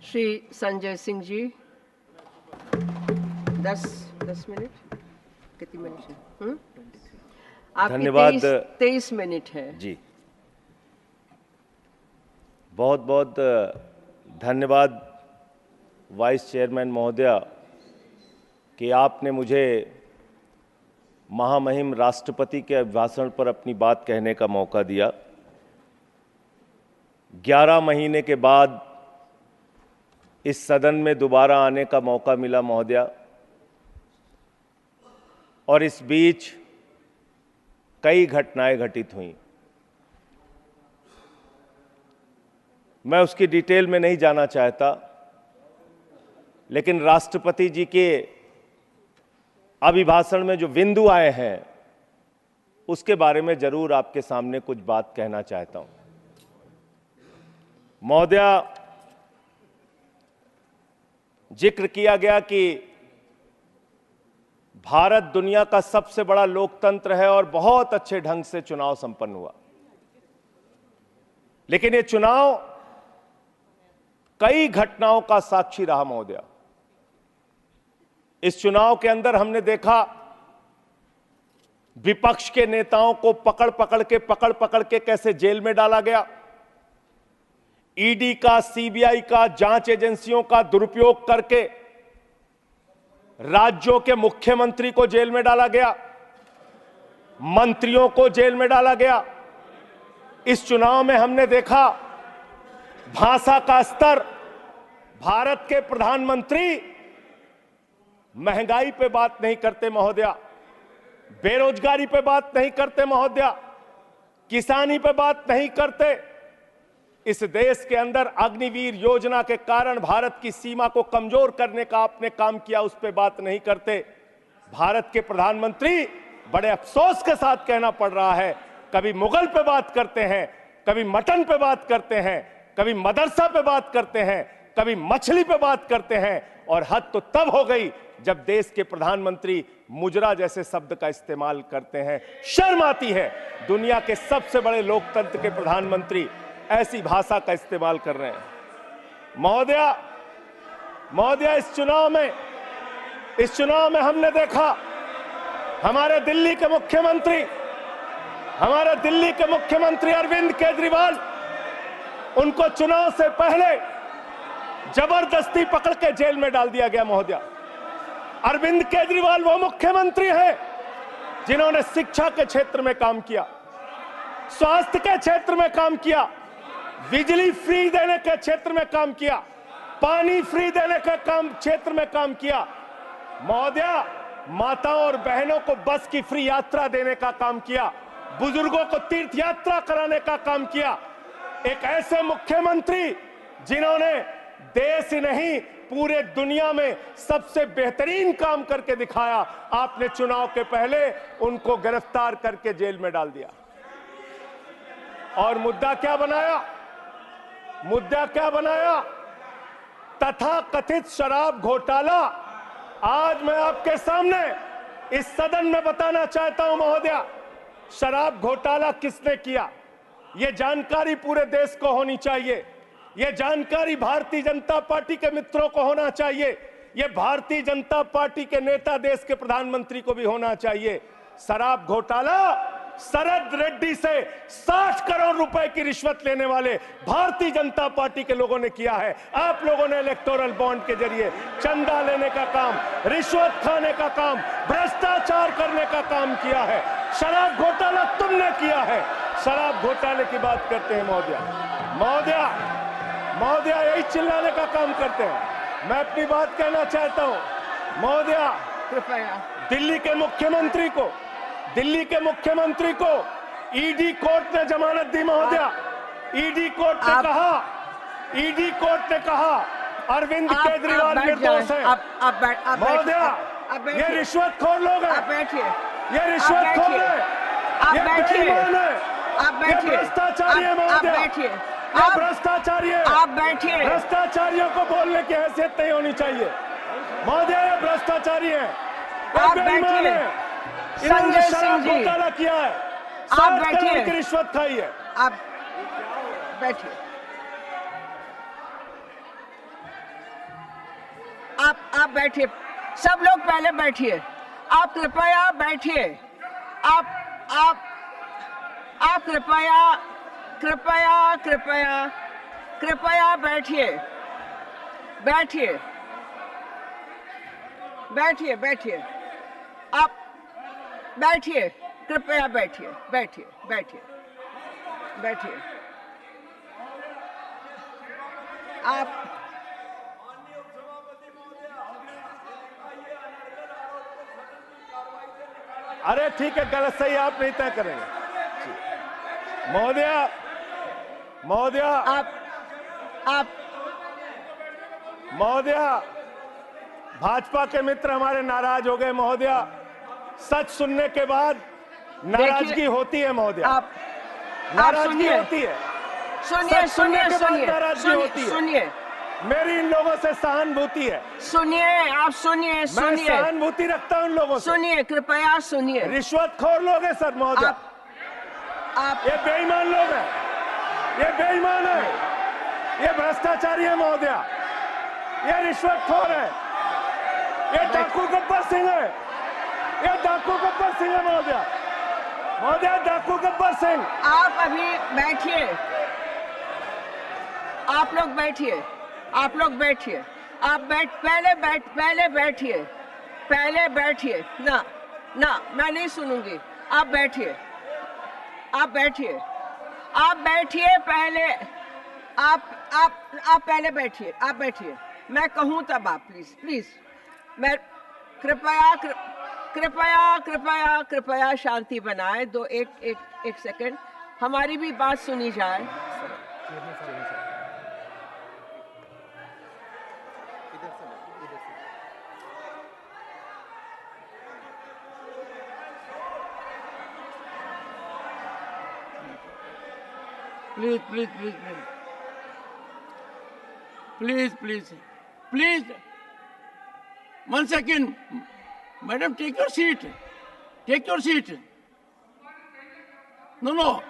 Shri Sanjay Singh ji 10 minute कितनी minute है? आपकी धन्यवाद। 23 मिनट है जी, बहुत बहुत धन्यवाद वाइस चेयरमैन महोदया कि आपने मुझे महामहिम राष्ट्रपति के अभिभाषण पर अपनी बात कहने का मौका दिया। 11 महीने के बाद इस सदन में दोबारा आने का मौका मिला महोदया, और इस बीच कई घटनाएं घटित हुई। मैं उसकी डिटेल में नहीं जाना चाहता, लेकिन राष्ट्रपति जी के अभिभाषण में जो बिंदु आए हैं उसके बारे में जरूर आपके सामने कुछ बात कहना चाहता हूं। महोदया, जिक्र किया गया कि भारत दुनिया का सबसे बड़ा लोकतंत्र है और बहुत अच्छे ढंग से चुनाव संपन्न हुआ, लेकिन ये चुनाव कई घटनाओं का साक्षी रहा महोदया। इस चुनाव के अंदर हमने देखा विपक्ष के नेताओं को पकड़ पकड़ के कैसे जेल में डाला गया। ईडी का, सीबीआई का, जांच एजेंसियों का दुरुपयोग करके राज्यों के मुख्यमंत्री को जेल में डाला गया, मंत्रियों को जेल में डाला गया। इस चुनाव में हमने देखा भाषा का स्तर। भारत के प्रधानमंत्री महंगाई पे बात नहीं करते महोदया, बेरोजगारी पे बात नहीं करते महोदया, किसानी पे बात नहीं करते। इस देश के अंदर अग्निवीर योजना के कारण भारत की सीमा को कमजोर करने का आपने काम किया, उस पे बात नहीं करते। भारत के प्रधानमंत्री, बड़े अफसोस के साथ कहना पड़ रहा है, कभी मुगल पे बात करते हैं, कभी मटन पे बात करते हैं, कभी मदरसा पे बात करते हैं, कभी मछली पे बात करते हैं, और हद तो तब हो गई जब देश के प्रधानमंत्री मुजरा जैसे शब्द का इस्तेमाल करते हैं। शर्म आती है, दुनिया के सबसे बड़े लोकतंत्र के प्रधानमंत्री ऐसी भाषा का इस्तेमाल कर रहे हैं। महोदया, इस चुनाव में हमने देखा हमारे दिल्ली के मुख्यमंत्री अरविंद केजरीवाल, उनको चुनाव से पहले जबरदस्ती पकड़ के जेल में डाल दिया गया महोदया। अरविंद केजरीवाल वो मुख्यमंत्री हैं जिन्होंने शिक्षा के क्षेत्र में काम किया, स्वास्थ्य के क्षेत्र में काम किया, बिजली फ्री देने के क्षेत्र में काम किया, पानी फ्री देने के क्षेत्र में काम किया। महोदया, माताओं और बहनों को बस की फ्री यात्रा देने का काम किया, बुजुर्गों को तीर्थ यात्रा कराने का काम किया। एक ऐसे मुख्यमंत्री जिन्होंने देश ही नहीं पूरे दुनिया में सबसे बेहतरीन काम करके दिखाया, आपने चुनाव के पहले उनको गिरफ्तार करके जेल में डाल दिया। और मुद्दा क्या बनाया? तथाकथित शराब घोटाला। आज मैं आपके सामने इस सदन में बताना चाहता हूं महोदया, शराब घोटाला किसने किया, यह जानकारी पूरे देश को होनी चाहिए। यह जानकारी भारतीय जनता पार्टी के मित्रों को होना चाहिए, यह भारतीय जनता पार्टी के नेता, देश के प्रधानमंत्री को भी होना चाहिए। शराब घोटाला शरद रेड्डी से 60 करोड़ रुपए की रिश्वत लेने वाले भारतीय जनता पार्टी के लोगों ने किया है। आप लोगों ने इलेक्टोरल बॉन्ड के जरिए चंदा लेने का काम, रिश्वत खाने का काम, भ्रष्टाचार करने का काम किया है। शराब घोटाला तुमने किया है। शराब घोटाले की बात करते हैं महोदया, यही चिल्लाने का काम करते हैं। मैं अपनी बात कहना चाहता हूं महोदया, दिल्ली के मुख्यमंत्री को ईडी कोर्ट ने जमानत दी महोदया। ईडी कोर्ट ने कहा अरविंद केजरीवाल निर्दोष है। महोदया, ये रिश्वतखोर लोग हैं, ये रिश्वतखोर है, ये बेईमान है, ये भ्रष्टाचारी है महोदया, ये भ्रष्टाचारी है। आप बैठिए। भ्रष्टाचारियों को बोलने की हैसियत नहीं होनी चाहिए महोदया, ये भ्रष्टाचारी है, आप बैठिए। संजय सिंह जी, घोटाला किया है, आप बैठिए, की रिश्वत खाई है। आप बैठिए। बैठिए, सब लोग पहले बैठिए। आप कृपया बैठिए। आप कृपया कृपया कृपया कृपया बैठिए, बैठिए, बैठिए, बैठिए। आप बैठिए, कृपया बैठिए, बैठिए, बैठिए, बैठिए। आप अरे ठीक है, गलत सही आप नहीं तय करेंगे। महोदया, महोदया, आप महोदया, भाजपा के मित्र हमारे नाराज हो गए महोदया। सच सुनने के बाद नाराजगी होती है महोदया। आप नाराजगी सुनिए। होती है। सुनिए, सच सुनने सुनिए, के बाद सुनिए, नाराजगी होती है। सुनिए, मेरी इन लोगों से सहानुभूति है। सुनिए, आप सुनिए, मैं सुनिए, सहानुभूति रखता हूं इन लोगों से। सुनिए, कृपया सुनिए। रिश्वतखोर लोग हैं सर महोदया। आप ये बेईमान लोग हैं, ये बेईमान है, ये भ्रष्टाचारी है महोदया, ये रिश्वतखोर है, ये डाकू गब्बर सिंह है, ये डाकू गब्बर सिंह है महोदया, महोदया डाकू गब्बर सिंह। आप अभी बैठिए, आप लोग बैठिए, आप लोग बैठिए, आप पहले बैठिए, पहले बैठिए। ना ना, मैं नहीं सुनूंगी। आप बैठिए, आप बैठिए, आप बैठिए पहले। आप पहले बैठिए, आप बैठिए। मैं कहूं तब आप प्लीज प्लीज, मैं कृपया कृपया कृपया कृपया शांति बनाए। दो एक सेकंड, हमारी भी बात सुनी जाए। Please, please, please, please, please, please, please. 1 second, madam, take your seat. Take your seat. No,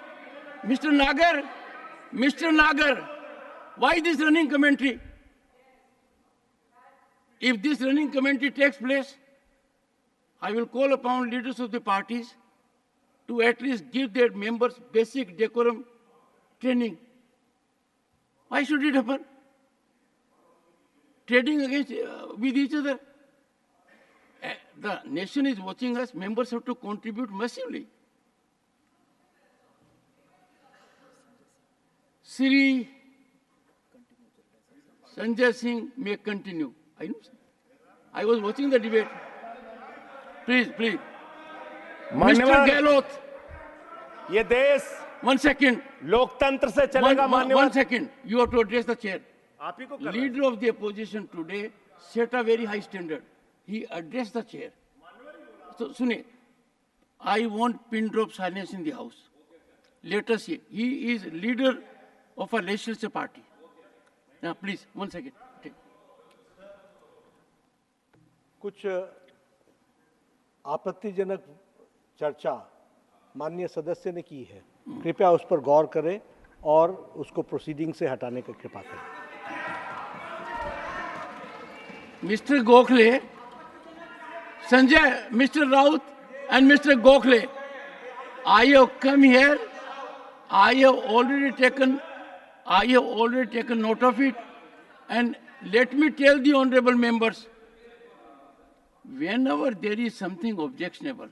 Mr. Nagar, why this running commentary? If this running commentary takes place, I will call upon leaders of the parties to at least give their members basic decorum training. Why should it happen? Trading against with each other. The nation is watching us. Members have to contribute massively. Sri Sanjay Singh may continue. I was watching the debate. Please. Mr. Gehlot. ये देश 1 second. लोकतंत्र से चलेगा मान्यवर। 1 second. You have to address the chair. आप ही को करना है। Leader of the opposition today set a very high standard. He addressed the chair. So, Sune, I want pin drop silence in the house. Let us see. He is leader of a legislature party. Now, please, 1 second. Take. कुछ आपत्तिजनक चर्चा माननीय सदस्य ने की है, कृपया उस पर गौर करें और उसको प्रोसीडिंग से हटाने की कृपा करें। Mr. Gokhale, Sanjay, Mr. Raut and Mr. Gokhale, I have come here, I have already taken note of it, and let me tell the honorable members, whenever there is something objectionable,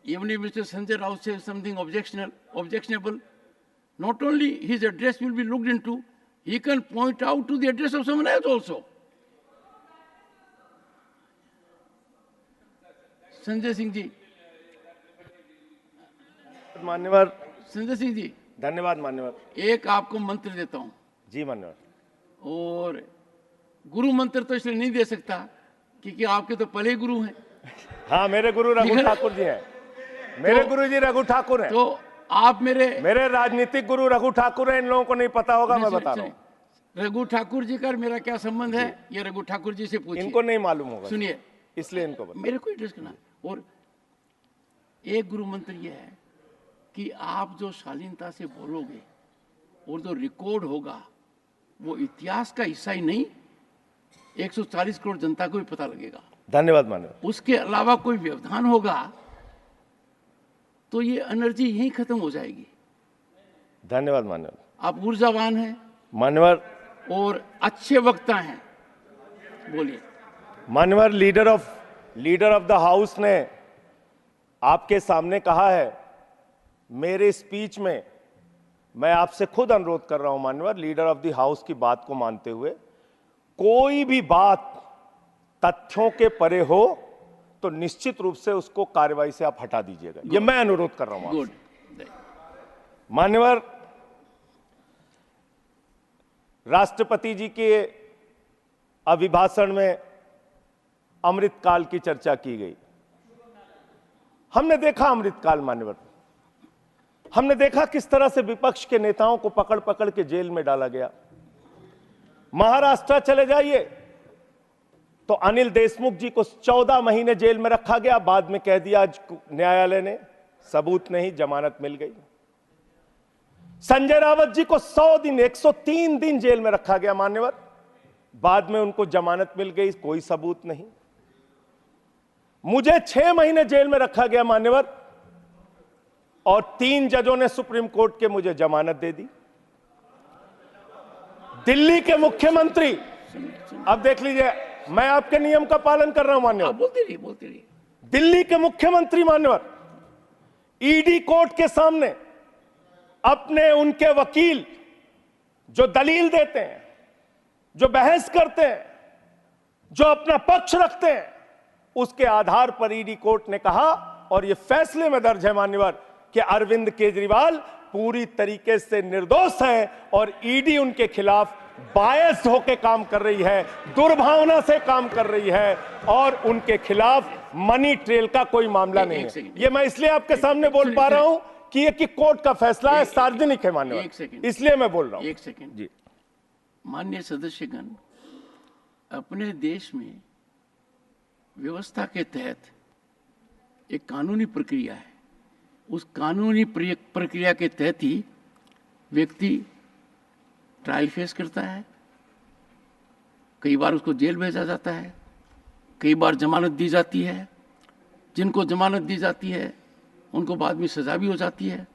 even if Mr. Sanjay Raut says something objectionable, not only his address will be looked into, he can point out to the address of someone else also. Sanjay Singh ji, मान्यवर। संजय सिंह जी, धन्यवाद मान्यवर। एक आपको मंत्र देता हूं, जी मान्यवर। और गुरु मंत्र तो इसलिए नहीं दे सकता क्योंकि आपके तो पहले गुरु हैं। हाँ, मेरे गुरु रघु ठाकुर जी हैं। मेरे गुरु जी रघु ठाकुर हैं। तो आप मेरे राजनीतिक गुरु रघु ठाकुर हैं। इन लोगों को नहीं पता होगा, मैं बता रहा हूँ। रघु ठाकुर जी का मेरा क्या संबंध है, ये रघु ठाकुर जी से पूछिए। इनको नहीं मालूम होगा, सुनिए, इसलिए इनको बता। मेरे को एड्रेस करना। और एक गुरु मंत्र यह है कि आप जो शालीनता से बोलोगे और जो रिकॉर्ड होगा वो इतिहास का हिस्सा ही नहीं, 140 करोड़ जनता को भी पता लगेगा। धन्यवाद मान्यवर। उसके अलावा कोई व्यवधान होगा तो ये एनर्जी यहीं खत्म हो जाएगी। धन्यवाद मान्यवर। आप ऊर्जावान हैं मान्यवर। और अच्छे वक्ता हैं, बोलिए। मान्यवर, लीडर ऑफ द हाउस ने आपके सामने कहा है, मेरे स्पीच में मैं आपसे खुद अनुरोध कर रहा हूं मान्यवर, लीडर ऑफ द हाउस की बात को मानते हुए, कोई भी बात तथ्यों के परे हो तो निश्चित रूप से उसको कार्रवाई से आप हटा दीजिएगा। ये मैं अनुरोध कर रहा हूं आपसे। मान्यवर, राष्ट्रपति जी के अभिभाषण में अमृतकाल की चर्चा की गई। हमने देखा अमृतकाल मान्यवर, हमने देखा किस तरह से विपक्ष के नेताओं को पकड़ पकड़ के जेल में डाला गया। महाराष्ट्र चले जाइए तो अनिल देशमुख जी को 14 महीने जेल में रखा गया, बाद में कह दिया न्यायालय ने सबूत नहीं, जमानत मिल गई। संजय रावत जी को 100 दिन 103 दिन जेल में रखा गया मान्यवर, बाद में उनको जमानत मिल गई, कोई सबूत नहीं। मुझे 6 महीने जेल में रखा गया मान्यवर, और 3 जजों ने सुप्रीम कोर्ट के मुझे जमानत दे दी। दिल्ली के मुख्यमंत्री, अब देख लीजिए, मैं आपके नियम का पालन कर रहा हूं मान्यवर। बोलते रहिए। दिल्ली के मुख्यमंत्री मान्यवर ईडी कोर्ट के सामने अपने उनके वकील जो दलील देते हैं, जो बहस करते हैं, जो अपना पक्ष रखते हैं, उसके आधार पर ईडी कोर्ट ने कहा, और यह फैसले में दर्ज है मान्यवर, कि अरविंद केजरीवाल पूरी तरीके से निर्दोष हैं और ईडी उनके खिलाफ बायस्ड होकर काम कर रही है, दुर्भावना से काम कर रही है, और उनके खिलाफ मनी ट्रेल का कोई मामला नहीं है। ये मैं इसलिए आपके सामने बोल पा रहा हूं कि ये कि कोर्ट का फैसला है, सार्वजनिक है मान्यवर, इसलिए मैं बोल रहा हूं। एक सेकंड जी। माननीय सदस्यगण, अपने देश में व्यवस्था के तहत एक कानूनी प्रक्रिया है। उस कानूनी प्रक्रिया के तहत ही व्यक्ति ट्रायल फेस करता है, कई बार उसको जेल भेजा जाता है, कई बार जमानत दी जाती है। जिनको जमानत दी जाती है उनको बाद में सजा भी हो जाती है।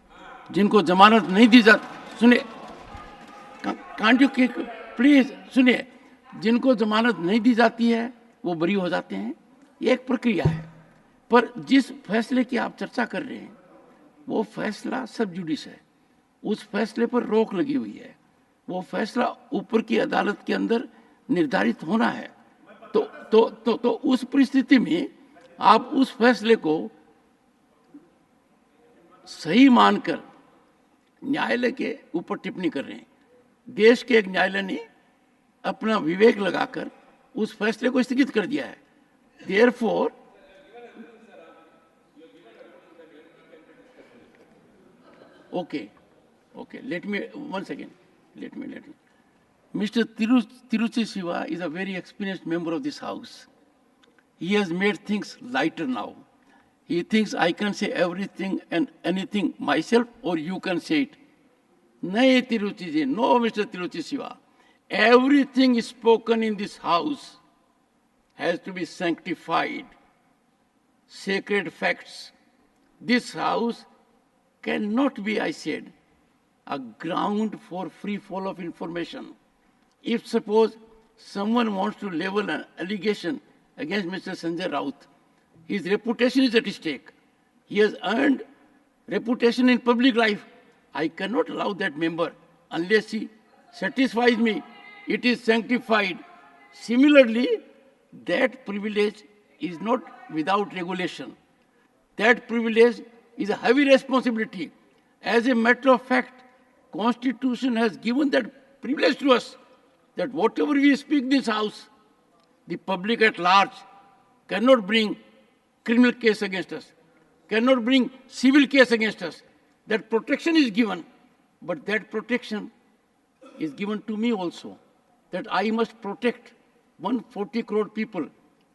जिनको जमानत नहीं दी जाती, सुनिए, कांट यू प्लीज सुनिए, जिनको जमानत नहीं दी जाती है वो बरी हो जाते हैं। ये एक प्रक्रिया है। पर जिस फैसले की आप चर्चा कर रहे हैं वो फैसला सब जुडिस है, उस फैसले पर रोक लगी हुई है। वो फैसला ऊपर की अदालत के अंदर निर्धारित होना है। तो उस परिस्थिति में आप उस फैसले को सही मानकर न्यायालय के ऊपर टिप्पणी कर रहे हैं। देश के एक न्यायालय ने अपना विवेक लगाकर उस फैसले को स्थगित कर दिया है। Therefore okay, let me one second. Let me. Mr. Tiruchi Siva is a very experienced member of this house. He has made things lighter now. He thinks I can say everything and anything myself, or you can say it. No, Tiruchi ji, no, Mr. Tiruchi Siva. Everything spoken in this house has to be sanctified. Sacred facts. This house cannot be, I said, a ground for free fall of information. If suppose someone wants to level an allegation against Mr. Sanjay Raut, his reputation is at stake. He has earned reputation in public life. I cannot allow that member unless he satisfies me it is sanctified. Similarly, that privilege is not without regulation. That privilege is a heavy responsibility. As a matter of fact, Constitution has given that privilege to us, that whatever we speak in this house, the public at large cannot bring criminal case against us, cannot bring civil case against us. That protection is given, but that protection is given to me also, that I must protect 140 crore people.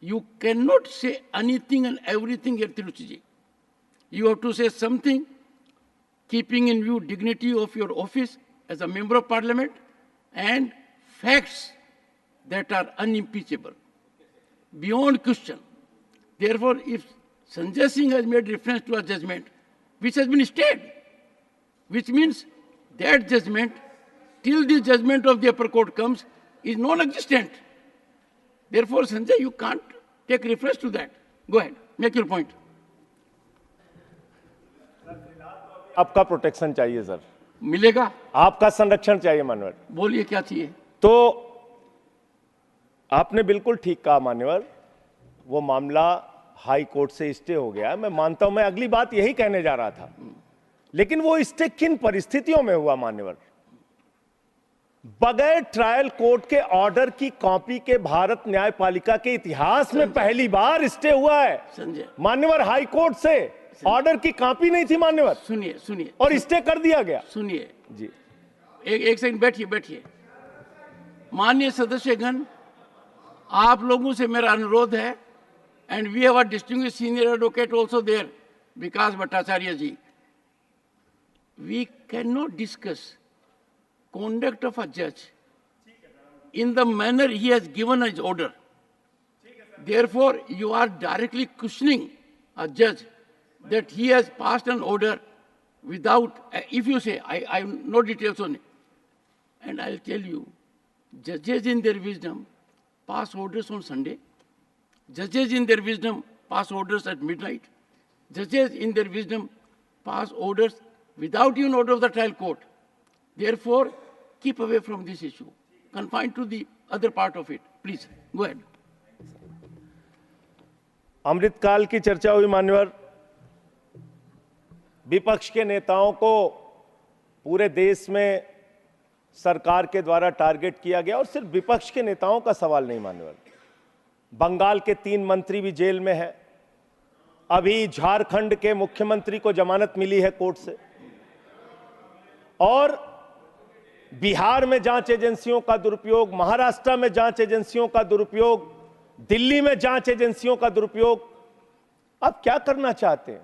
You cannot say anything and everything here, Tiruchiji. You have to say something, keeping in view dignity of your office as a member of parliament and facts. that are unimpeachable, beyond question. Therefore, if Sanjay Singh has made reference to a judgment which has been stayed, which means that judgment, till the judgment of the upper court comes, is non-existent. Therefore, Sanjay, you can't take reference to that. Go ahead, make your point. आपका protection चाहिए sir, मिलेगा? आपका संरक्षण चाहिए मान्यवर। बोलिए क्या चाहिए? तो आपने बिल्कुल ठीक कहा मान्यवर, वो मामला हाई कोर्ट से स्टे हो गया। मैं मानता हूं, मैं अगली बात यही कहने जा रहा था, लेकिन वो स्टे किन परिस्थितियों में हुआ मान्यवर? बगैर ट्रायल कोर्ट के ऑर्डर की कॉपी के भारत न्यायपालिका के इतिहास में पहली बार स्टे हुआ है संजय मान्यवर। हाई कोर्ट से ऑर्डर की कॉपी नहीं थी मान्यवर, सुनिए सुनिए, और स्टे कर दिया गया। सुनिए जी, एक सेकंड बैठिए बैठिए। माननीय सदस्यगण, आप लोगों से मेरा अनुरोध है, and we have a distinguished senior advocate also there, Vikas Bhattacharya ji, we can not discuss conduct of a judge in the manner he has given his order. Therefore, you are directly questioning a judge that he has passed an order without, if you say, I have no details on it. And I'll tell you, judges in their wisdom pass orders on Sunday. Judges in their wisdom pass orders at midnight. Judges in their wisdom pass orders without even order of the trial court. Therefore, keep away from this issue. Confine to the other part of it. Please, go ahead. अमृतकाल की चर्चा हुई मान्यवर। विपक्ष के नेताओं को पूरे देश में सरकार के द्वारा टारगेट किया गया, और सिर्फ विपक्ष के नेताओं का सवाल नहीं मान्यवर। बंगाल के 3 मंत्री भी जेल में हैं। अभी झारखंड के मुख्यमंत्री को जमानत मिली है कोर्ट से, और बिहार में जांच एजेंसियों का दुरुपयोग, महाराष्ट्र में जांच एजेंसियों का दुरुपयोग, दिल्ली में जांच एजेंसियों का दुरुपयोग। अब क्या करना चाहते हैं?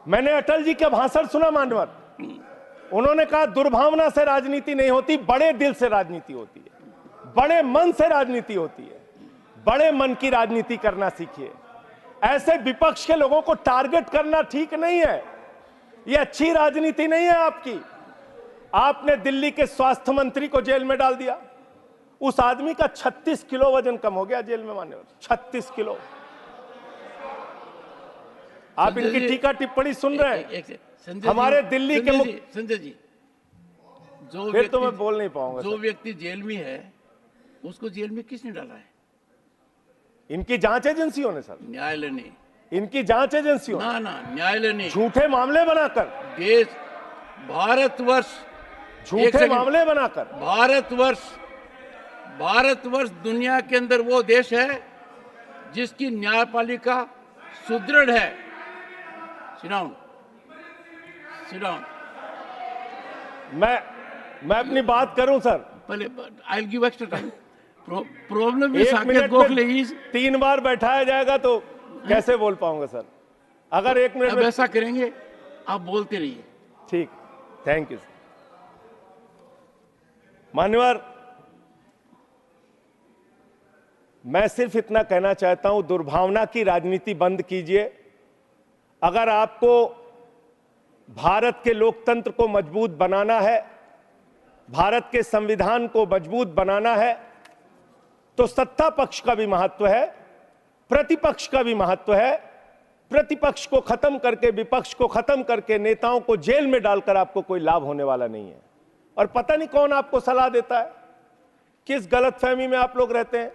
मैंने अटल जी का भाषण सुना मान्यवर, उन्होंने कहा दुर्भावना से राजनीति नहीं होती, बड़े दिल से राजनीति होती है, बड़े मन से राजनीति होती है। बड़े मन की राजनीति करना सीखिए। ऐसे विपक्ष के लोगों को टारगेट करना ठीक नहीं है, यह अच्छी राजनीति नहीं है आपकी। आपने दिल्ली के स्वास्थ्य मंत्री को जेल में डाल दिया, उस आदमी का 36 किलो वजन कम हो गया जेल में मान्यवर, 36 किलो। आप इनकी टीका टिप्पणी सुन रहे हैं? हमारे दिल्ली के संजय जी, जो फिर तो मैं बोल नहीं पाऊंगा। जो व्यक्ति जेल में है, उसको जेल में किसने डाला है? इनकी जांच एजेंसियों ने सर, न्यायालय ने। इनकी जांच एजेंसियों ना ना, न्यायालय ने झूठे मामले बनाकर, देश भारतवर्ष, झूठे मामले बनाकर, भारतवर्ष दुनिया के अंदर वो देश है जिसकी न्यायपालिका सुदृढ़ है। Sit down. मैं अपनी बात करूं सर, पहले I'll give extra time. Problem एक मिनट में 3 बार बैठाया जाएगा तो कैसे बोल पाऊंगा सर? अगर 1 मिनट में ऐसा करेंगे, आप बोलते रहिए। ठीक, थैंक यू सर। मान्यवर, मैं सिर्फ इतना कहना चाहता हूं, दुर्भावना की राजनीति बंद कीजिए। अगर आपको भारत के लोकतंत्र को मजबूत बनाना है, भारत के संविधान को मजबूत बनाना है, तो सत्ता पक्ष का भी महत्व है, प्रतिपक्ष का भी महत्व है। प्रतिपक्ष को खत्म करके, विपक्ष को खत्म करके, नेताओं को जेल में डालकर आपको कोई लाभ होने वाला नहीं है। और पता नहीं कौन आपको सलाह देता है, किस गलतफहमी में आप लोग रहते हैं।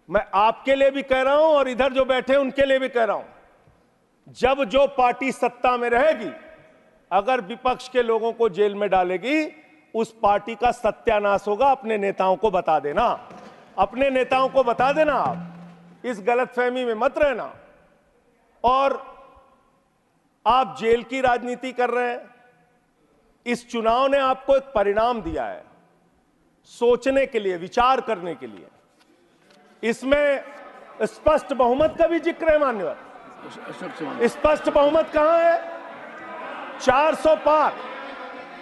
मैं आपके लिए भी कह रहा हूं और इधर जो बैठे हैं उनके लिए भी कह रहा हूं, जब जो पार्टी सत्ता में रहेगी, अगर विपक्ष के लोगों को जेल में डालेगी, उस पार्टी का सत्यानाश होगा। अपने नेताओं को बता देना, अपने नेताओं को बता देना। आप इस गलतफहमी में मत रहना। और आप जेल की राजनीति कर रहे हैं। इस चुनाव ने आपको एक परिणाम दिया है, सोचने के लिए, विचार करने के लिए। इसमें स्पष्ट बहुमत का भी जिक्र है मान्यवर। स्पष्ट बहुमत कहां है? 400 पार।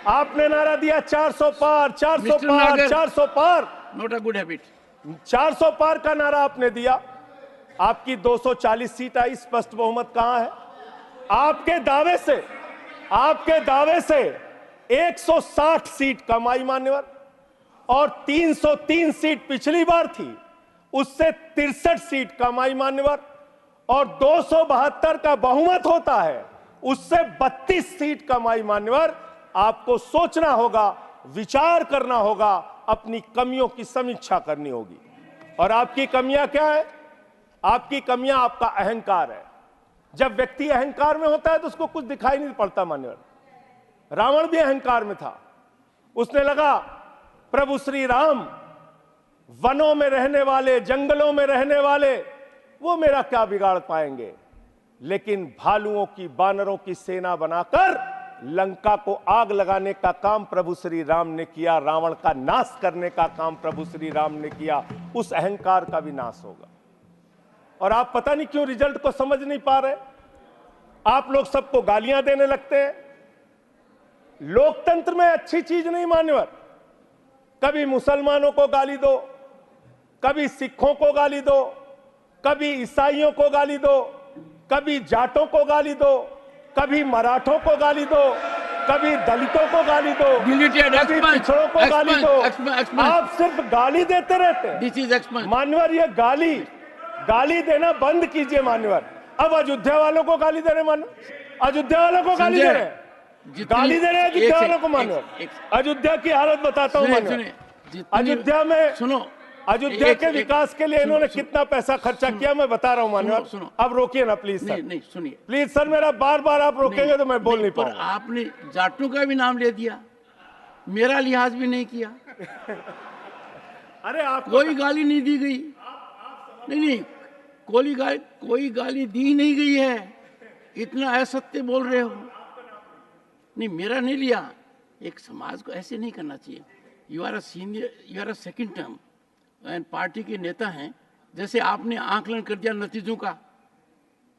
आपने नारा दिया 400 पार, 400 पार, 400 पार। not a good habit. 400 पार का नारा आपने दिया, आपकी 240 सीट आई, स्पष्ट बहुमत कहां है? आपके दावे से 160 सीट कम आई मान्यवर, और 303 सीट पिछली बार थी, उससे 63 सीट कम आई मान्यवर, और 272 का बहुमत होता है, उससे 32 सीट कम आई मान्यवर। आपको सोचना होगा, विचार करना होगा, अपनी कमियों की समीक्षा करनी होगी। और आपकी कमियां क्या है? आपकी कमियां आपका अहंकार है। जब व्यक्ति अहंकार में होता है तो उसको कुछ दिखाई नहीं पड़ता मान्यवर। रावण भी अहंकार में था, उसने लगा प्रभु श्री राम वनों में रहने वाले, जंगलों में रहने वाले, वो मेरा क्या बिगाड़ पाएंगे। लेकिन भालुओं की, बानरों की सेना बनाकर लंका को आग लगाने का काम प्रभु श्री राम ने किया, रावण का नाश करने का काम प्रभु श्री राम ने किया। उस अहंकार का भी नाश होगा। और आप पता नहीं क्यों रिजल्ट को समझ नहीं पा रहे, आप लोग सबको गालियां देने लगते हैं। लोकतंत्र में अच्छी चीज नहीं मान्यवर। कभी मुसलमानों को गाली दो, कभी सिखों को गाली दो, कभी ईसाइयों को गाली दो, कभी जाटों को गाली दो, कभी मराठों को गाली दो, कभी दलितों को गाली दो, कभी पिछड़ों को गाली दो। आप सिर्फ गाली देते रहते हैं मान्यवर। ये गाली देना बंद कीजिए मान्यवर। अब अयोध्या वालों को गाली दे रहे मान्यवर, अयोध्या वालों को गाली दे रहे हैं, गाली दे रहे हैं अयोध्या वालों को मान्यवर। अयोध्या की हालत बताता हूं मान्यवर। अयोध्या में सुनो, अयोध्या के विकास के लिए इन्होंने कितना पैसा खर्चा किया मैं बता रहा हूं मान्यवर। अब रोकिए ना प्लीज सर। नहीं सुनिए प्लीज सर, मेरा बार बार आप रोकेंगे तो मैं बोल नहीं पाऊंगा। आपने जाटों का भी नाम ले दिया, मेरा लिहाज भी नहीं किया। अरे आप कोई गाली नहीं दी गई, नहीं कोई गाली दी नहीं गई है। इतना असत्य बोल रहे हो। नहीं, मेरा नहीं लिया। एक समाज को ऐसे नहीं करना चाहिए। You are a senior, you are a second term and party के नेता हैं। जैसे आपने आकलन कर दिया नतीजों का,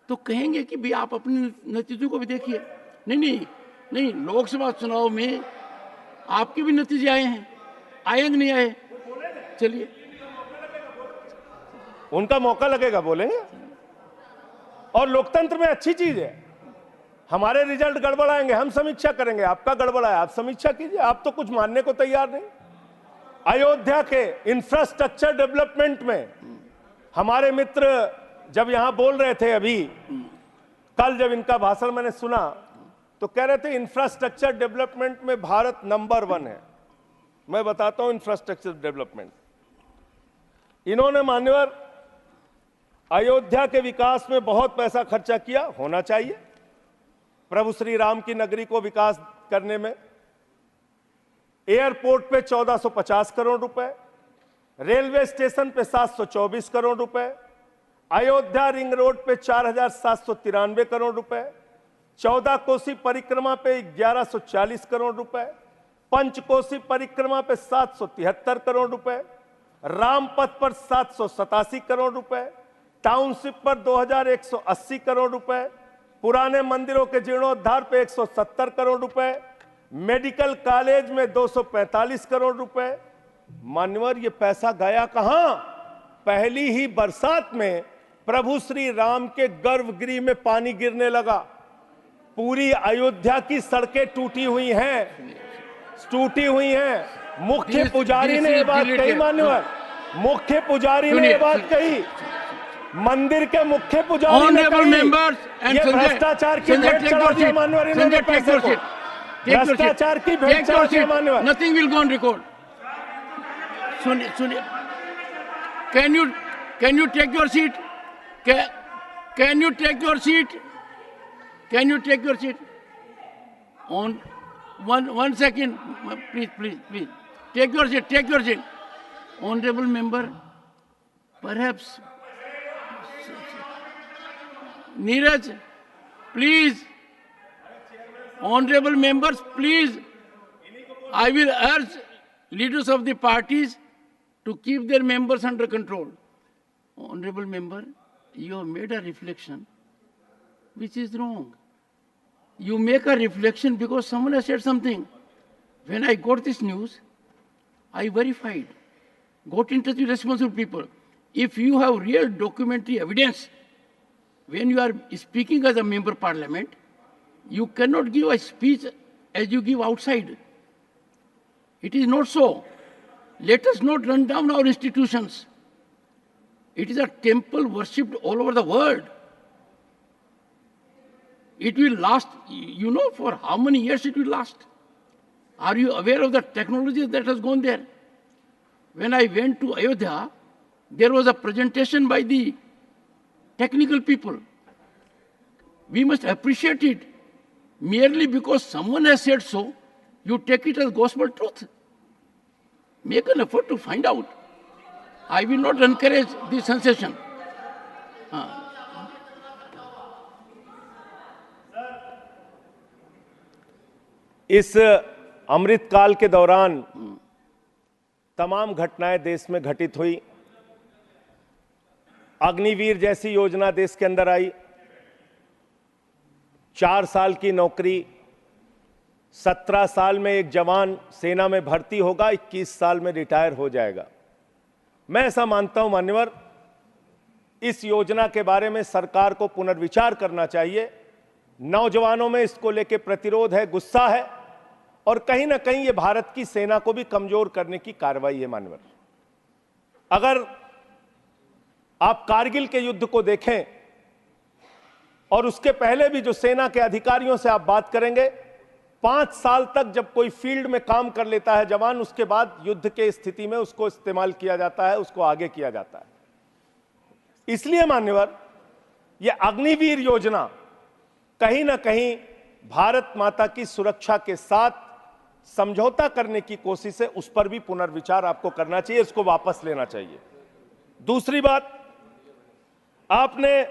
तो कहेंगे कि भाई आप अपने नतीजों को भी देखिए। नहीं, लोकसभा चुनाव में आपके भी नतीजे आए हैं, आए कि नहीं आए? चलिए, उनका मौका लगेगा, बोलेंगे। और लोकतंत्र में अच्छी चीज है, हमारे रिजल्ट गड़बड़ाएंगे, हम समीक्षा करेंगे। आपका गड़बड़ाया, आप समीक्षा कीजिए। आप तो कुछ मानने को तैयार नहीं। अयोध्या के इंफ्रास्ट्रक्चर डेवलपमेंट में हमारे मित्र जब यहां बोल रहे थे, अभी कल जब इनका भाषण मैंने सुना तो कह रहे थे इंफ्रास्ट्रक्चर डेवलपमेंट में भारत नंबर 1 है। मैं बताता हूं इंफ्रास्ट्रक्चर डेवलपमेंट। इन्होंने मान्यवर अयोध्या के विकास में बहुत पैसा खर्चा किया, होना चाहिए। प्रभु श्री राम की नगरी को विकास करने में एयरपोर्ट पे 1450 करोड़ रुपए, रेलवे स्टेशन पे 724 करोड़ रुपए, अयोध्या रिंग रोड पे 4793 करोड़ रुपए, 14 कोसी परिक्रमा पे 1140 करोड़ रुपए, पंचकोसी परिक्रमा पे 773 करोड़ रुपए, रामपथ पर 787 करोड़ रुपए, टाउनशिप पर 2180 करोड़ रुपए, पुराने मंदिरों के जीर्णोद्धार पे 170 करोड़ रुपए, मेडिकल कॉलेज में 245 करोड़ रुपए। मान्यवर, ये पैसा गया कहां? पहली ही बरसात में प्रभु श्री राम के गर्भगृह में पानी गिरने लगा। पूरी अयोध्या की सड़कें टूटी हुई हैं। मुख्य पुजारी ने ये बात कही मान्यवर, मुख्य पुजारी ने ये बात कही, मंदिर के मुख्य पुजारी ने कही। ये भ्रष्टाचार की भेंट चढ़ा दी मान्यवर इन्होंने पैसे को। भ्रष्टाचार की भेंट चढ़ा दी मान्यवर। Nothing will go on record. सुनिए, can you take your seat? Can you take your seat? Can you take your seat? On one second, please. Take your seat. Honorable member, perhaps. Neeraj, please. Honorable members, please. I will urge leaders of the parties to keep their members under control. Honorable member, you have made a reflection which is wrong. You make a reflection because someone has said something. When I got this news, I verified. got in touch with responsible people. If you have real documentary evidence, when you are speaking as a member parliament, you cannot give a speech as you give outside. It is not so. Let us not run down our institutions. It is a temple worshipped all over the world. It will last, you know, for how many years it will last? Are you aware of the technology that has gone there? When I went to Ayodhya, there was a presentation by the technical people. We must appreciate it. Merely because someone has said so, you take it as gospel truth. Make an effort to find out. I will not encourage the sensation. इस अमृत काल के दौरान तमाम घटनाएं देश में घटित हुई। अग्निवीर जैसी योजना देश के अंदर आई। 4 साल की नौकरी, 17 साल में एक जवान सेना में भर्ती होगा, 21 साल में रिटायर हो जाएगा। मैं ऐसा मानता हूं मान्यवर, इस योजना के बारे में सरकार को पुनर्विचार करना चाहिए। नौजवानों में इसको लेकर प्रतिरोध है, गुस्सा है, और कहीं ना कहीं ये भारत की सेना को भी कमजोर करने की कार्रवाई है मान्यवर। अगर आप कारगिल के युद्ध को देखें और उसके पहले भी जो सेना के अधिकारियों से आप बात करेंगे, 5 साल तक जब कोई फील्ड में काम कर लेता है जवान, उसके बाद युद्ध के स्थिति में उसको इस्तेमाल किया जाता है, उसको आगे किया जाता है। इसलिए मान्यवर, यह अग्निवीर योजना कहीं ना कहीं भारत माता की सुरक्षा के साथ समझौता करने की कोशिश है। उस पर भी पुनर्विचार आपको करना चाहिए, इसको वापस लेना चाहिए। दूसरी बात, आपने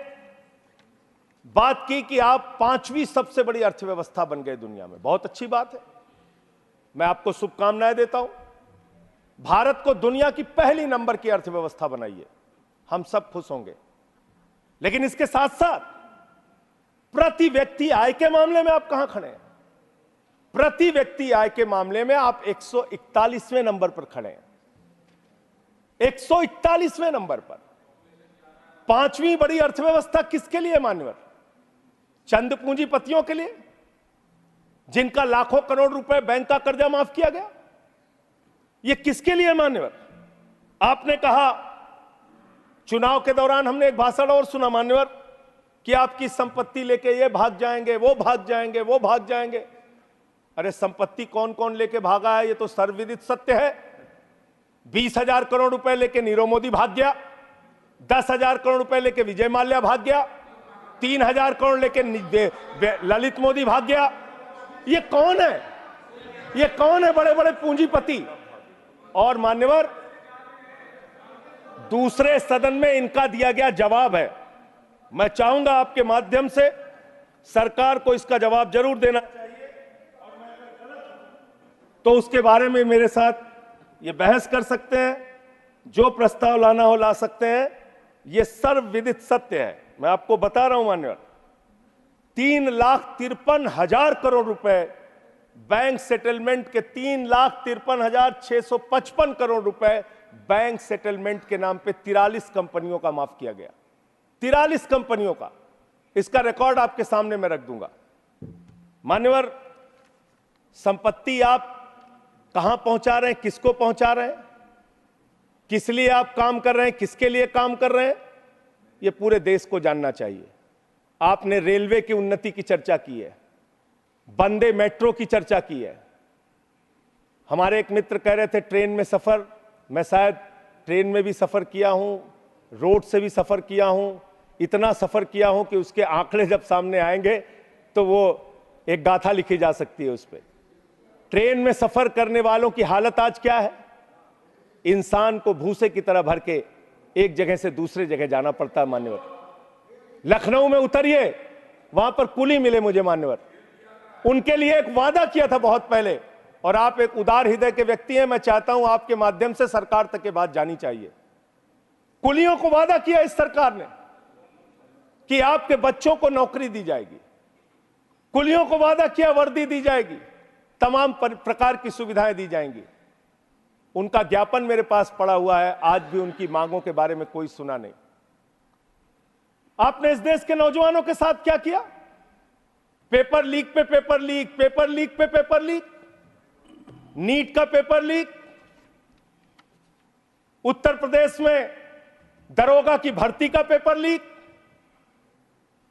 बात की कि आप 5वीं सबसे बड़ी अर्थव्यवस्था बन गए दुनिया में। बहुत अच्छी बात है, मैं आपको शुभकामनाएं देता हूं। भारत को दुनिया की पहली नंबर की अर्थव्यवस्था बनाइए, हम सब खुश होंगे। लेकिन इसके साथ साथ प्रति व्यक्ति आय के मामले में आप कहां खड़े हैं? प्रति व्यक्ति आय के मामले में आप 141वें नंबर पर खड़े हैं। 141वें नंबर पर। 5वीं बड़ी अर्थव्यवस्था किसके लिए मान्यवर? चंद पूंजीपतियों के लिए, जिनका लाखों करोड़ रुपए बैंक का कर्जा माफ किया गया। यह किसके लिए मान्यवर? आपने कहा, चुनाव के दौरान हमने एक भाषण और सुना मान्यवर, कि आपकी संपत्ति लेके ये भाग जाएंगे, वो भाग जाएंगे, वो भाग जाएंगे। अरे संपत्ति कौन कौन लेके भागा है, ये तो सर्वविदित सत्य है। 20,000 करोड़ रुपए लेके नीरव मोदी भाग गया, 10,000 करोड़ रुपए लेके विजय माल्या भाग गया, 3,000 करोड़ लेके ललित मोदी भाग गया। ये कौन है? ये कौन है बड़े बड़े पूंजीपति? और मान्यवर, दूसरे सदन में इनका दिया गया जवाब है। मैं चाहूंगा आपके माध्यम से सरकार को इसका जवाब जरूर देना चाहिए, तो उसके बारे में मेरे साथ ये बहस कर सकते हैं, जो प्रस्ताव लाना हो ला सकते हैं। ये सर्वविदित सत्य है। मैं आपको बता रहा हूं मान्यवर, 3,53,000 करोड़ रुपए बैंक सेटलमेंट के, 3,53,655 करोड़ रुपए बैंक सेटलमेंट के नाम पे 43 कंपनियों का माफ किया गया। 43 कंपनियों का। इसका रिकॉर्ड आपके सामने मैं रख दूंगा। मान्यवर, संपत्ति आप कहां पहुंचा रहे हैं, किसको पहुंचा रहे हैं, किस लिए आप काम कर रहे हैं, किसके लिए काम कर रहे हैं, यह पूरे देश को जानना चाहिए। आपने रेलवे की उन्नति की चर्चा की है, वंदे मेट्रो की चर्चा की है। हमारे एक मित्र कह रहे थे ट्रेन में सफर, मैं शायद ट्रेन में भी सफर किया हूं, रोड से भी सफर किया हूं, इतना सफर किया हूं कि उसके आंकड़े जब सामने आएंगे तो वो एक गाथा लिखी जा सकती है उस पर। ट्रेन में सफर करने वालों की हालत आज क्या है? इंसान को भूसे की तरह भर के एक जगह से दूसरे जगह जाना पड़ता है मान्यवर। लखनऊ में उतरिए, वहां पर कुली मिले मुझे मान्यवर। उनके लिए एक वादा किया था बहुत पहले, और आप एक उदार हृदय के व्यक्ति हैं, मैं चाहता हूं आपके माध्यम से सरकार तक ये बात जानी चाहिए। कुलियों को वादा किया इस सरकार ने कि आपके बच्चों को नौकरी दी जाएगी। कुलियों को वादा किया वर्दी दी जाएगी, तमाम प्रकार की सुविधाएं दी जाएंगी। उनका ज्ञापन मेरे पास पड़ा हुआ है, आज भी उनकी मांगों के बारे में कोई सुना नहीं। आपने इस देश के नौजवानों के साथ क्या किया? पेपर लीक पे पेपर लीक, पेपर लीक पे पेपर लीक, नीट का पेपर लीक, उत्तर प्रदेश में दरोगा की भर्ती का पेपर लीक,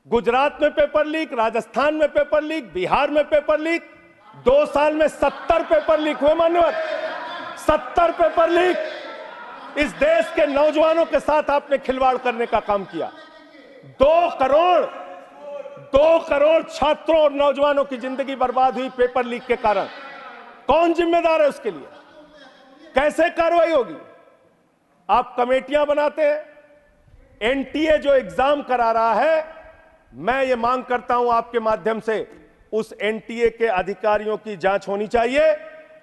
गुजरात में पेपर लीक, राजस्थान में पेपर लीक, बिहार में पेपर लीक। 2 साल में 70 पेपर लीक हुए मान्यवर, 70 पेपर लीक। इस देश के नौजवानों के साथ आपने खिलवाड़ करने का काम किया। 2 करोड़ छात्रों और नौजवानों की जिंदगी बर्बाद हुई पेपर लीक के कारण। कौन जिम्मेदार है उसके लिए? कैसे कार्रवाई होगी? आप कमेटियां बनाते हैं। एनटीए जो एग्जाम करा रहा है, मैं ये मांग करता हूं आपके माध्यम से, उस एनटीए के अधिकारियों की जांच होनी चाहिए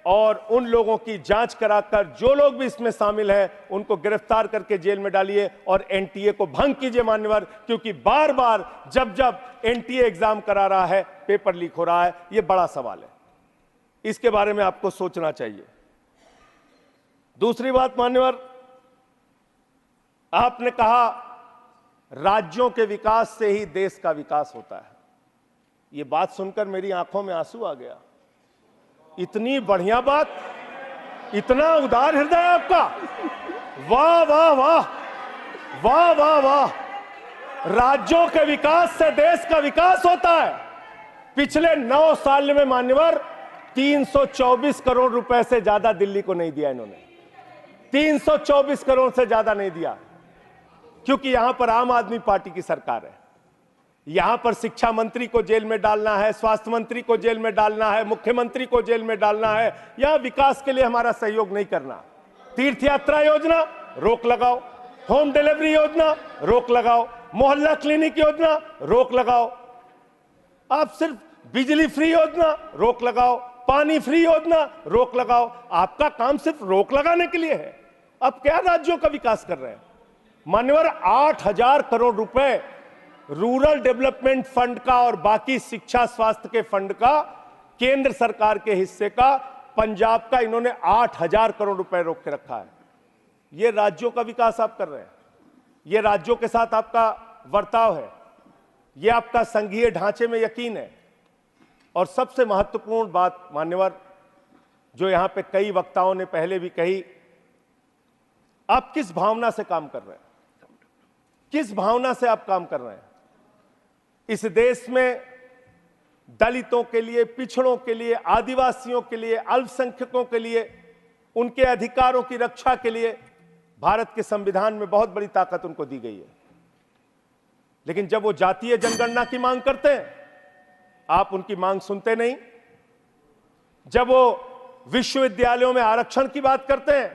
और उन लोगों की जांच कराकर जो लोग भी इसमें शामिल हैं उनको गिरफ्तार करके जेल में डालिए और एनटीए को भंग कीजिए मान्यवर, क्योंकि बार बार जब जब एनटीए एग्जाम करा रहा है पेपर लीक हो रहा है। यह बड़ा सवाल है, इसके बारे में आपको सोचना चाहिए। दूसरी बात मान्यवर, आपने कहा राज्यों के विकास से ही देश का विकास होता है। यह बात सुनकर मेरी आंखों में आंसू आ गया। इतनी बढ़िया बात, इतना उदार हृदय आपका, वाह वाह वाह, वाह वाह वाह। राज्यों के विकास से देश का विकास होता है। पिछले 9 साल में मान्यवर 324 करोड़ रुपए से ज्यादा दिल्ली को नहीं दिया इन्होंने, 324 करोड़ से ज्यादा नहीं दिया, क्योंकि यहां पर आम आदमी पार्टी की सरकार है। यहां पर शिक्षा मंत्री को जेल में डालना है, स्वास्थ्य मंत्री को जेल में डालना है, मुख्यमंत्री को जेल में डालना है। यहां विकास के लिए हमारा सहयोग नहीं करना। तीर्थ यात्रा योजना रोक लगाओ, होम डिलीवरी योजना रोक लगाओ, मोहल्ला क्लिनिक योजना रोक लगाओ, आप सिर्फ बिजली फ्री योजना रोक लगाओ, पानी फ्री योजना रोक लगाओ। आपका काम सिर्फ रोक लगाने के लिए है। अब क्या राज्यों का विकास कर रहे हैं मान्यवर? 8,000 करोड़ रुपए रूरल डेवलपमेंट फंड का और बाकी शिक्षा स्वास्थ्य के फंड का, केंद्र सरकार के हिस्से का, पंजाब का, इन्होंने 8,000 करोड़ रुपए रोक के रखा है। यह राज्यों का विकास आप कर रहे हैं, यह राज्यों के साथ आपका वर्ताव है, यह आपका संघीय ढांचे में यकीन है। और सबसे महत्वपूर्ण बात मान्यवर, जो यहां पे कई वक्ताओं ने पहले भी कही, आप किस भावना से काम कर रहे हैं? किस भावना से आप काम कर रहे हैं? इस देश में दलितों के लिए, पिछड़ों के लिए, आदिवासियों के लिए, अल्पसंख्यकों के लिए, उनके अधिकारों की रक्षा के लिए भारत के संविधान में बहुत बड़ी ताकत उनको दी गई है। लेकिन जब वो जातीय जनगणना की मांग करते हैं, आप उनकी मांग सुनते नहीं। जब वो विश्वविद्यालयों में आरक्षण की बात करते हैं,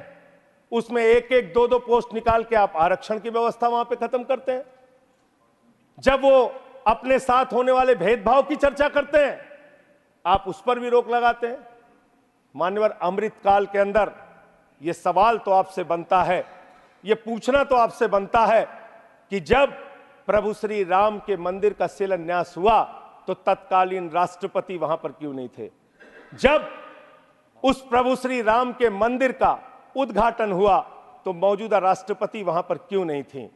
उसमें 1-1, 2-2 पोस्ट निकाल के आप आरक्षण की व्यवस्था वहां पे खत्म करते हैं। जब वो अपने साथ होने वाले भेदभाव की चर्चा करते हैं, आप उस पर भी रोक लगाते हैं। मान्यवर, अमृतकाल के अंदर यह सवाल तो आपसे बनता है, यह पूछना तो आपसे बनता है कि जब प्रभु श्री राम के मंदिर का शिलान्यास हुआ तो तत्कालीन राष्ट्रपति वहां पर क्यों नहीं थे? जब उस प्रभु श्री राम के मंदिर का उद्घाटन हुआ तो मौजूदा राष्ट्रपति वहां पर क्यों नहीं थी?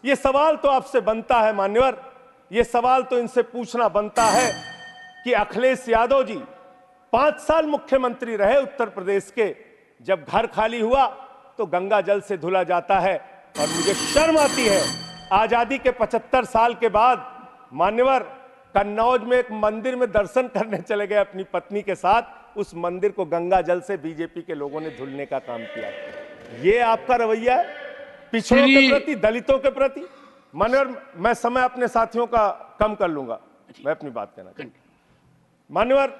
यह सवाल तो आपसे बनता है मान्यवर, यह सवाल तो इनसे पूछना बनता है कि अखिलेश यादव जी 5 साल मुख्यमंत्री रहे उत्तर प्रदेश के, जब घर खाली हुआ तो गंगा जल से धुला जाता है। और मुझे शर्म आती है, आजादी के 75 साल के बाद मान्यवर कन्नौज में एक मंदिर में दर्शन करने चले गए अपनी पत्नी के साथ, उस मंदिर को गंगा जल से बीजेपी के लोगों ने धुलने का काम किया। ये आपका रवैया है पिछड़ों के प्रति, दलितों के प्रति? मान्यवर, मैं समय अपने साथियों का कम कर लूंगा, मैं अपनी बात कहना चाहता हूं। मान्यवर,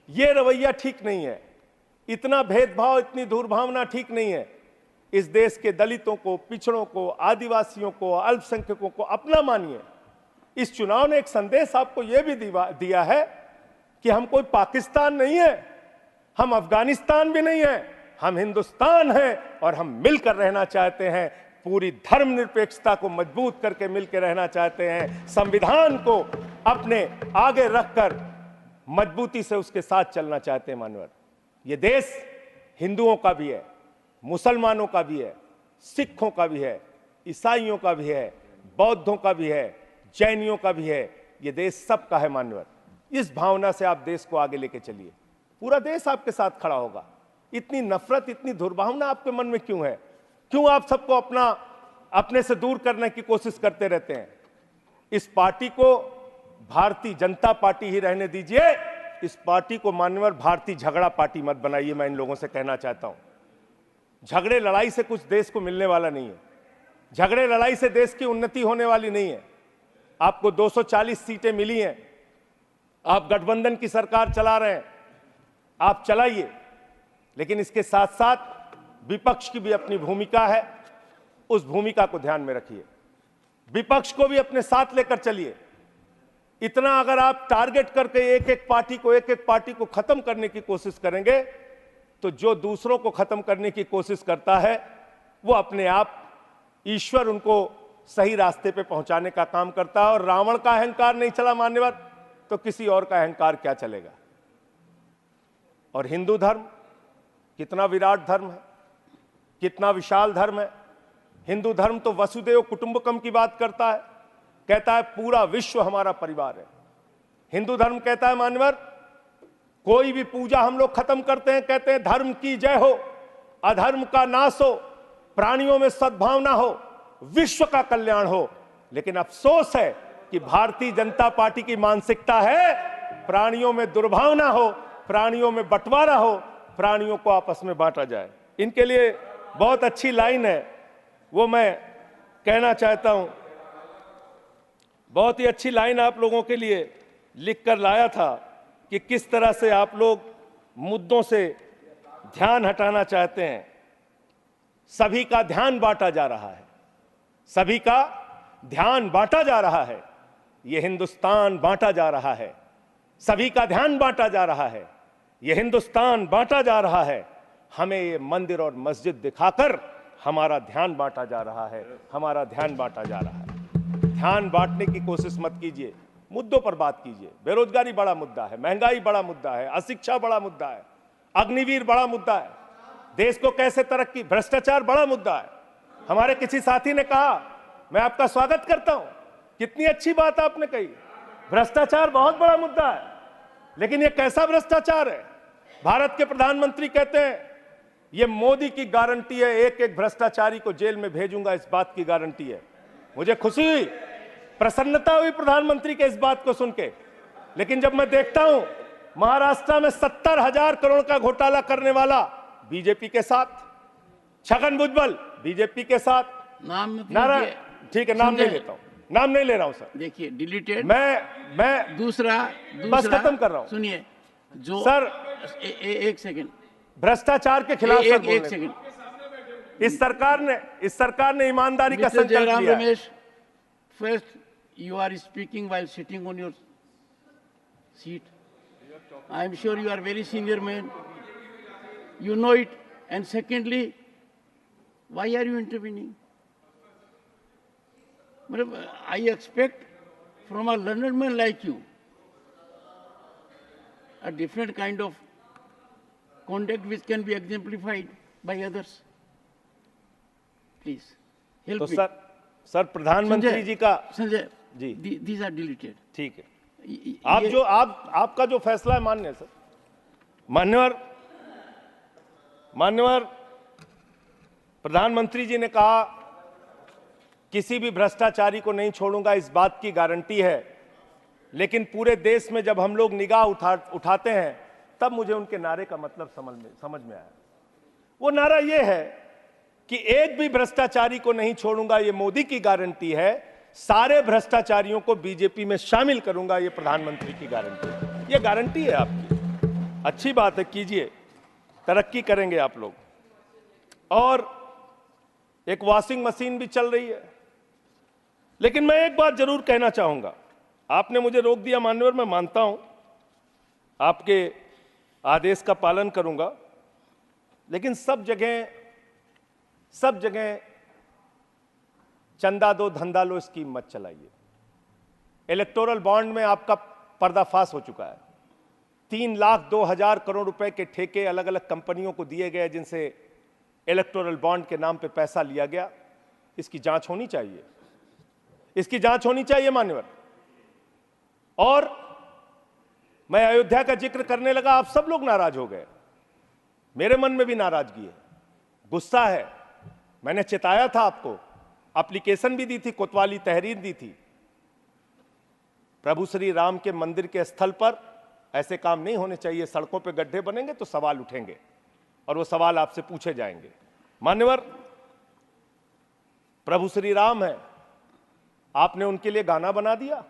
ये रवैया ठीक नहीं है, इतना भेदभाव, इतनी दुर्भावना ठीक नहीं है। इस देश के दलितों को, पिछड़ों को, आदिवासियों को, अल्पसंख्यकों को अपना मानिए। इस चुनाव ने एक संदेश आपको यह भी दिया है कि हम कोई पाकिस्तान नहीं है, हम अफगानिस्तान भी नहीं है, हम हिंदुस्तान हैं और हम मिलकर रहना चाहते हैं। पूरी धर्मनिरपेक्षता को मजबूत करके मिलकर रहना चाहते हैं। संविधान को अपने आगे रखकर मजबूती से उसके साथ चलना चाहते हैं। मानवर, ये देश हिंदुओं का भी है, मुसलमानों का भी है, सिखों का भी है, ईसाइयों का भी है, बौद्धों का भी है, जैनियों का भी है। ये देश सबका है मान्यवर। इस भावना से आप देश को आगे लेके चलिए, पूरा देश आपके साथ खड़ा होगा। इतनी नफरत, इतनी दुर्भावना आपके मन में क्यों है? क्यों आप सबको अपने से दूर करने की कोशिश करते रहते हैं? इस पार्टी को भारतीय जनता पार्टी ही रहने दीजिए। इस पार्टी को मान्यवर भारतीय झगड़ा पार्टी मत बनाइए। मैं इन लोगों से कहना चाहता हूं, झगड़े लड़ाई से कुछ देश को मिलने वाला नहीं है। झगड़े लड़ाई से देश की उन्नति होने वाली नहीं है। आपको 240 सीटें मिली हैं, आप गठबंधन की सरकार चला रहे हैं, आप चलाइए, लेकिन इसके साथ साथ विपक्ष की भी अपनी भूमिका है, उस भूमिका को ध्यान में रखिए। विपक्ष को भी अपने साथ लेकर चलिए। इतना अगर आप टारगेट करके एक एक पार्टी को खत्म करने की कोशिश करेंगे, तो जो दूसरों को खत्म करने की कोशिश करता है वो अपने आप ईश्वर उनको सही रास्ते पे पहुंचाने का काम करता है। और रावण का अहंकार नहीं चला मान्यवर, तो किसी और का अहंकार क्या चलेगा? और हिंदू धर्म कितना विराट धर्म है, कितना विशाल धर्म है। हिंदू धर्म तो वसुदेव कुटुंबकम की बात करता है, कहता है पूरा विश्व हमारा परिवार है। हिंदू धर्म कहता है मान्यवर, कोई भी पूजा हम लोग खत्म करते हैं, कहते हैं धर्म की जय हो, अधर्म का नाश हो, प्राणियों में सद्भावना हो, विश्व का कल्याण हो। लेकिन अफसोस है कि भारतीय जनता पार्टी की मानसिकता है प्राणियों में दुर्भावना हो, प्राणियों में बंटवारा हो, प्राणियों को आपस में बांटा जाए। इनके लिए बहुत अच्छी लाइन है, वो मैं कहना चाहता हूं। बहुत ही अच्छी लाइन आप लोगों के लिए लिख कर लाया था कि किस तरह से आप लोग मुद्दों से ध्यान हटाना चाहते हैं। सभी का ध्यान बांटा जा रहा है, सभी का ध्यान बांटा जा रहा है। यह हिंदुस्तान बांटा जा रहा है, सभी का ध्यान बांटा जा रहा है, यह हिंदुस्तान बांटा जा रहा है। हमें ये मंदिर और मस्जिद दिखाकर हमारा ध्यान बांटा जा रहा है, हमारा ध्यान बांटा जा रहा है। ध्यान बांटने की कोशिश मत कीजिए, मुद्दों पर बात कीजिए। बेरोजगारी बड़ा मुद्दा है, महंगाई बड़ा मुद्दा है, अशिक्षा बड़ा मुद्दा है, अग्निवीर बड़ा मुद्दा है, देश को कैसे तरक्की, भ्रष्टाचार बड़ा मुद्दा है। हमारे किसी साथी ने कहा, मैं आपका स्वागत करता हूं, कितनी अच्छी बात आपने कही, भ्रष्टाचार बहुत बड़ा मुद्दा है। लेकिन यह कैसा भ्रष्टाचार है? भारत के प्रधानमंत्री कहते हैं यह मोदी की गारंटी है, एक एक भ्रष्टाचारी को जेल में भेजूंगा, इस बात की गारंटी है। मुझे खुशी हुई, प्रसन्नता हुई प्रधानमंत्री के इस बात को सुन के। लेकिन जब मैं देखता हूं महाराष्ट्र में 70,000 करोड़ का घोटाला करने वाला बीजेपी के साथ, छगन भुजबल बीजेपी के साथ, नाम नारायण, ठीक है नाम नहीं लेता हूं, नाम नहीं ले रहा हूं सर। देखिए डिलीटेड। मैं दूसरा बस खत्म कर रहा हूं। सुनिए जो सर एक सेकंड, भ्रष्टाचार के खिलाफ सर एक सेकंड। इस सरकार ने ईमानदारी का Mr. संकल्प Jairam लिया है। Ramesh, first you are speaking while sitting on your seat. I am sure you are very senior man. You know it. And secondly, why are you intervening? I expect from a learned man like you a different kind of conduct which can be exemplified by others. Please help तो me. Sir प्रधानमंत्री जी का Sanjay ji these are deleted. ठीक है। आपका जो फैसला है मान्य है सर। मान्यवर प्रधानमंत्री जी ने कहा किसी भी भ्रष्टाचारी को नहीं छोड़ूंगा, इस बात की गारंटी है। लेकिन पूरे देश में जब हम लोग निगाह उठाते हैं तब मुझे उनके नारे का मतलब समझ में आया। वो नारा ये है कि एक भी भ्रष्टाचारी को नहीं छोड़ूंगा, ये मोदी की गारंटी है। सारे भ्रष्टाचारियों को बीजेपी में शामिल करूंगा, ये प्रधानमंत्री की गारंटी है। ये गारंटी है आपकी। अच्छी बात है, कीजिए, तरक्की करेंगे आप लोग। और एक वॉशिंग मशीन भी चल रही है। लेकिन मैं एक बात जरूर कहना चाहूंगा, आपने मुझे रोक दिया मान्यवर, मैं मानता हूं आपके आदेश का पालन करूंगा। लेकिन सब जगह चंदा दो धंधा लो स्कीम मत चलाइए। इलेक्टोरल बॉन्ड में आपका पर्दाफाश हो चुका है। 3,02,000 करोड़ रुपए के ठेके अलग अलग कंपनियों को दिए गए जिनसे इलेक्टोरल बॉन्ड के नाम पे पैसा लिया गया। इसकी जांच होनी चाहिए, इसकी जांच होनी चाहिए मान्यवर। और मैं अयोध्या का जिक्र करने लगा, आप सब लोग नाराज हो गए, मेरे मन में भी नाराजगी है, गुस्सा है। मैंने चेताया था आपको, एप्लीकेशन भी दी थी, कोतवाली तहरीर दी थी। प्रभु श्री राम के मंदिर के स्थल पर ऐसे काम नहीं होने चाहिए। सड़कों पे गड्ढे बनेंगे तो सवाल उठेंगे और वो सवाल आपसे पूछे जाएंगे। मान्यवर, प्रभु श्री राम है, आपने उनके लिए गाना बना दिया,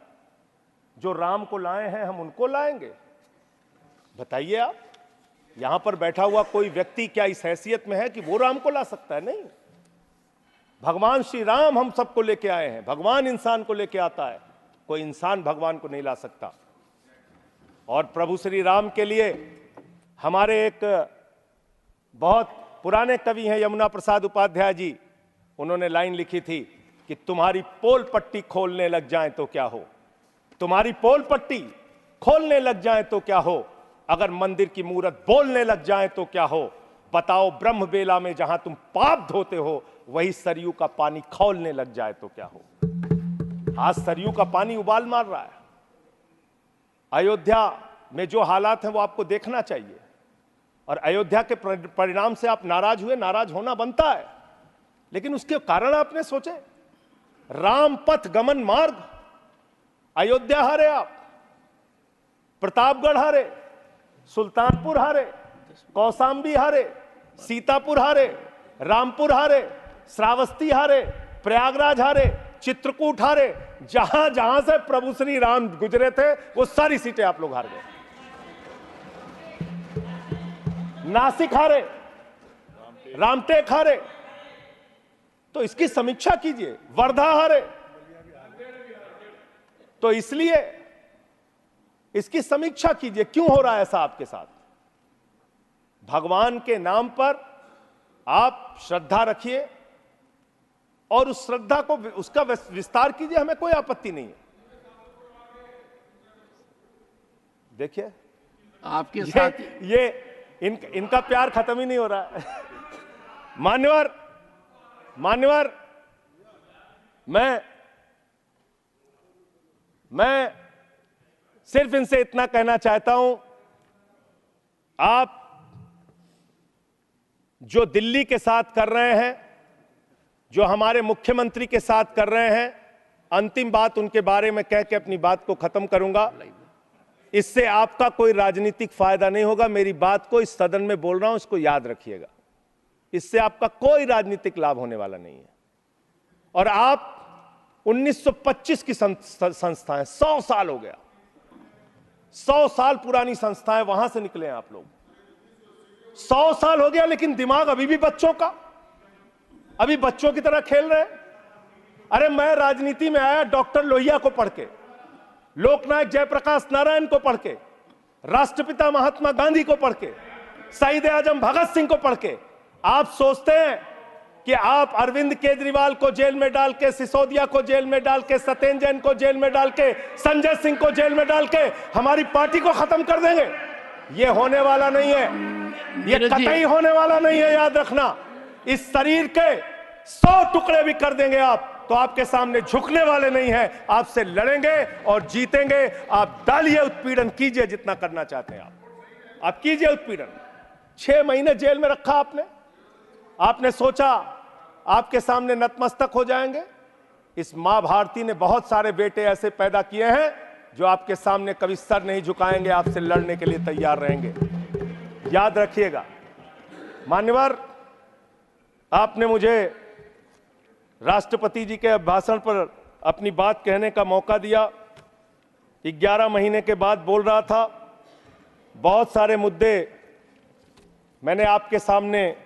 जो राम को लाए हैं हम उनको लाएंगे। बताइए आप, यहां पर बैठा हुआ कोई व्यक्ति क्या इस हैसियत में है कि वो राम को ला सकता है? नहीं, भगवान श्री राम हम सबको लेके आए हैं। भगवान इंसान को लेके आता है, कोई इंसान भगवान को नहीं ला सकता। और प्रभु श्री राम के लिए हमारे एक बहुत पुराने कवि हैं यमुना प्रसाद उपाध्याय जी, उन्होंने लाइन लिखी थी कि तुम्हारी पोल पट्टी खोलने लग जाए तो क्या हो, तुम्हारी पोल पट्टी खोलने लग जाए तो क्या हो, अगर मंदिर की मूरत बोलने लग जाए तो क्या हो, बताओ ब्रह्म बेला में जहां तुम पाप धोते हो वही सरयू का पानी खौलने लग जाए तो क्या हो। आज सरयू का पानी उबाल मार रहा है। अयोध्या में जो हालात हैं वो आपको देखना चाहिए। और अयोध्या के परिणाम से आप नाराज हुए, नाराज होना बनता है, लेकिन उसके कारण आपने सोचे। राम पथ गमन मार्ग, अयोध्या हारे आप, प्रतापगढ़ हारे, सुल्तानपुर हारे, कौशाम्बी हारे, सीतापुर हारे, रामपुर हारे, श्रावस्ती हारे, प्रयागराज हारे, चित्रकूट हारे। जहां जहां से प्रभु श्री राम गुजरे थे वो सारी सीटें आप लोग हार गए। नासिक हारे, रामटेक हारे, तो इसकी समीक्षा कीजिए। वर्धा हारे, तो इसलिए इसकी समीक्षा कीजिए, क्यों हो रहा है ऐसा आपके साथ। भगवान के नाम पर आप श्रद्धा रखिए और उस श्रद्धा को उसका विस्तार कीजिए, हमें कोई आपत्ति नहीं है। देखिए आपके साथ ये इनका प्यार खत्म ही नहीं हो रहा है। मान्यवर, मैं सिर्फ इनसे इतना कहना चाहता हूं, आप जो दिल्ली के साथ कर रहे हैं, जो हमारे मुख्यमंत्री के साथ कर रहे हैं, अंतिम बात उनके बारे में कह के अपनी बात को खत्म करूंगा। इससे आपका कोई राजनीतिक फायदा नहीं होगा। मेरी बात को इस सदन में बोल रहा हूं, इसको याद रखिएगा। इससे आपका कोई राजनीतिक लाभ होने वाला नहीं है। और आप 1925 की संस्थाएं, 100 साल हो गया, 100 साल पुरानी संस्थाएं, वहां से निकले हैं आप लोग। 100 साल हो गया, लेकिन दिमाग अभी भी बच्चों का, अभी बच्चों की तरह खेल रहे हैं। अरे मैं राजनीति में आया डॉक्टर लोहिया को पढ़ के, लोकनायक जयप्रकाश नारायण को पढ़ के, राष्ट्रपिता महात्मा गांधी को पढ़ के, शहीद आजम भगत सिंह को पढ़ के। आप सोचते हैं कि आप अरविंद केजरीवाल को जेल में डाल के, सिसोदिया को जेल में डाल के, सत्येंद्र जैन को जेल में डाल के, संजय सिंह को जेल में डाल के हमारी पार्टी को खत्म कर देंगे? ये होने वाला नहीं है, ये कतई होने वाला नहीं है, याद रखना। इस शरीर के 100 टुकड़े भी कर देंगे आप, तो आपके सामने झुकने वाले नहीं हैं, आपसे लड़ेंगे और जीतेंगे। आप डालिए, उत्पीड़न कीजिए, जितना करना चाहते हैं आप कीजिए उत्पीड़न। 6 महीने जेल में रखा आपने सोचा आपके सामने नतमस्तक हो जाएंगे? इस मां भारती ने बहुत सारे बेटे ऐसे पैदा किए हैं जो आपके सामने कभी सर नहीं झुकाएंगे, आपसे लड़ने के लिए तैयार रहेंगे, याद रखिएगा। मान्यवर, आपने मुझे राष्ट्रपति जी के भाषण पर अपनी बात कहने का मौका दिया। 11 महीने के बाद बोल रहा था। बहुत सारे मुद्दे मैंने आपके सामने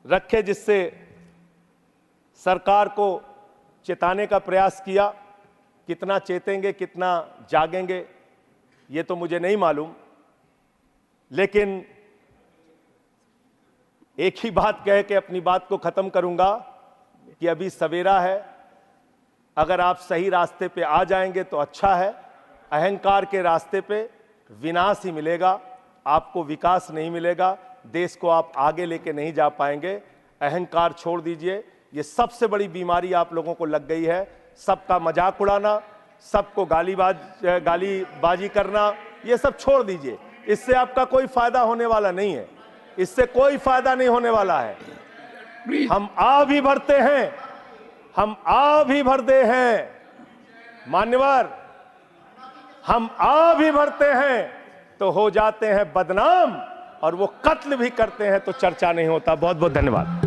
रखे, जिससे सरकार को चेताने का प्रयास किया। कितना चेतेंगे, कितना जागेंगे, ये तो मुझे नहीं मालूम, लेकिन एक ही बात कह के अपनी बात को खत्म करूंगा कि अभी सवेरा है। अगर आप सही रास्ते पे आ जाएंगे तो अच्छा है। अहंकार के रास्ते पे, विनाश ही मिलेगा, आपको विकास नहीं मिलेगा, देश को आप आगे लेके नहीं जा पाएंगे। अहंकार छोड़ दीजिए, ये सबसे बड़ी बीमारी आप लोगों को लग गई है। सबका मजाक उड़ाना, सबको गालीबाजी करना, ये सब छोड़ दीजिए। इससे आपका कोई फायदा होने वाला नहीं है, इससे कोई फायदा नहीं होने वाला है। हम आ भी भरते हैं, हम आ भी भरते हैं मान्यवर, हम आ भी भरते हैं तो हो जाते हैं बदनाम, और वो कत्ल भी करते हैं तो चर्चा नहीं होता। बहुत बहुत धन्यवाद।